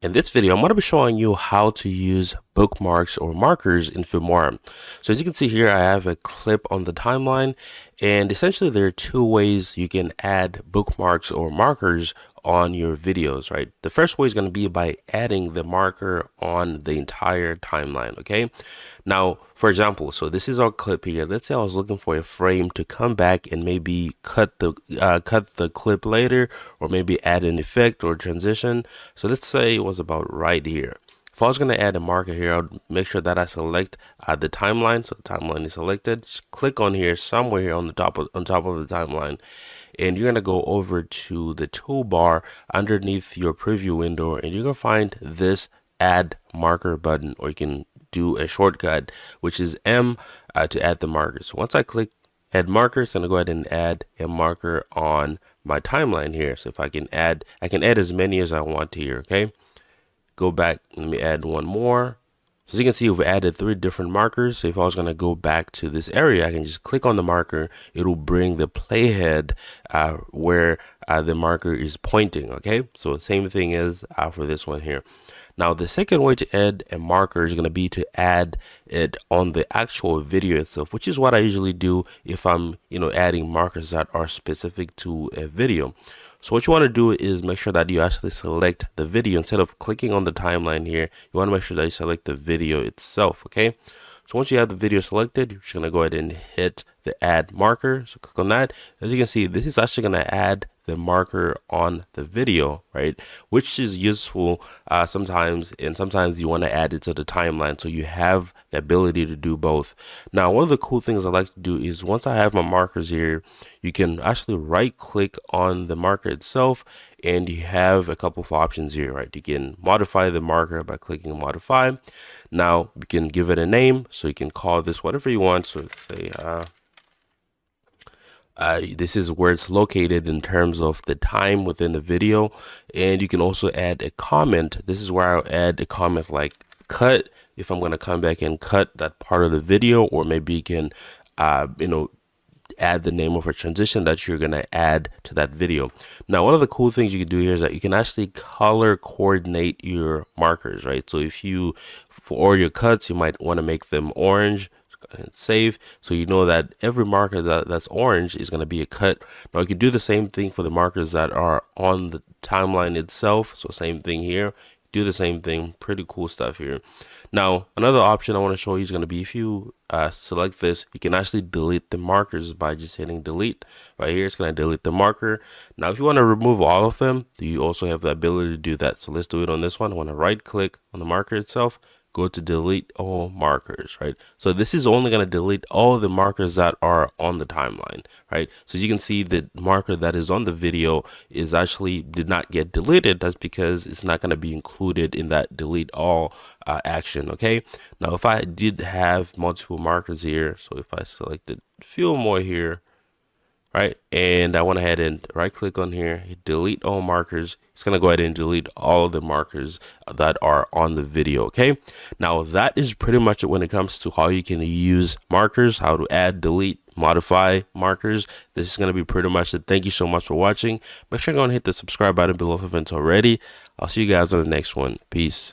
In this video, I'm going to be showing you how to use bookmarks or markers in Filmora. So as you can see here, I have a clip on the timeline, and essentially there are two ways you can add bookmarks or markers on your videos, right? The first way is going to be by adding the marker on the entire timeline, okay? Now, for example, so this is our clip here. Let's say I was looking for a frame to come back and maybe cut the clip later, or maybe add an effect or transition. So let's say it was about right here. If I was going to add a marker here, I would make sure that I select the timeline. So the timeline is selected. Just click on here somewhere here on the top of the timeline, and you're going to go over to the toolbar underneath your preview window, and you're going to find this add marker button, or you can do a shortcut, which is M, to add the markers. So once I click add markers, I'm going to go ahead and add a marker on my timeline here. So if I can add as many as I want here. Okay, go back, let me add one more. So as you can see, we've added 3 different markers. So if I was going to go back to this area, I can just click on the marker. It'll bring the playhead where the marker is pointing. Okay, so same thing is for this one here. Now, the second way to add a marker is going to be to add it on the actual video itself, which is what I usually do if I'm, adding markers that are specific to a video. So what you want to do is make sure that you actually select the video instead of clicking on the timeline here. You want to make sure that you select the video itself. Okay. So once you have the video selected, you're just going to go ahead and hit the add marker. So click on that. As you can see, this is actually going to add the marker on the video, right? Which is useful sometimes, and sometimes you want to add it to the timeline so you have the ability to do both. Now, one of the cool things I like to do is once I have my markers here, you can actually right click on the marker itself, and you have a couple of options here, right? You can modify the marker by clicking modify. Now you can give it a name, so you can call this whatever you want. So say this is where it's located in terms of the time within the video, and you can also add a comment. This is where I'll add a comment like cut if I'm going to come back and cut that part of the video, or maybe you can add the name of a transition that you're going to add to that video. Now, one of the cool things you can do here is that you can actually color coordinate your markers, right? So if you, for your cuts, you might want to make them orange and save, so you know that every marker that's orange is going to be a cut. Now you can do the same thing for the markers that are on the timeline itself. So same thing here, do the same thing. Pretty cool stuff here. Now another option I want to show you is going to be if you select this, you can actually delete the markers by just hitting delete right here. It's going to delete the marker. Now if you want to remove all of them, you also have the ability to do that. So let's do it on this one. I want to right click on the marker itself, go to delete all markers, right? So this is only going to delete all the markers that are on the timeline, right? So as you can see, the marker that is on the video is actually did not get deleted. That's because it's not going to be included in that delete all action. Okay. Now, if I did have multiple markers here, so if I selected a few more here, right, and I went ahead and right click on here, hit delete all markers, it's going to go ahead and delete all the markers that are on the video. Okay, now that is pretty much it when it comes to how you can use markers, how to add, delete, modify markers. This is going to be pretty much it. Thank you so much for watching. Make sure you go and hit the subscribe button below if you haven't already. I'll see you guys on the next one. Peace.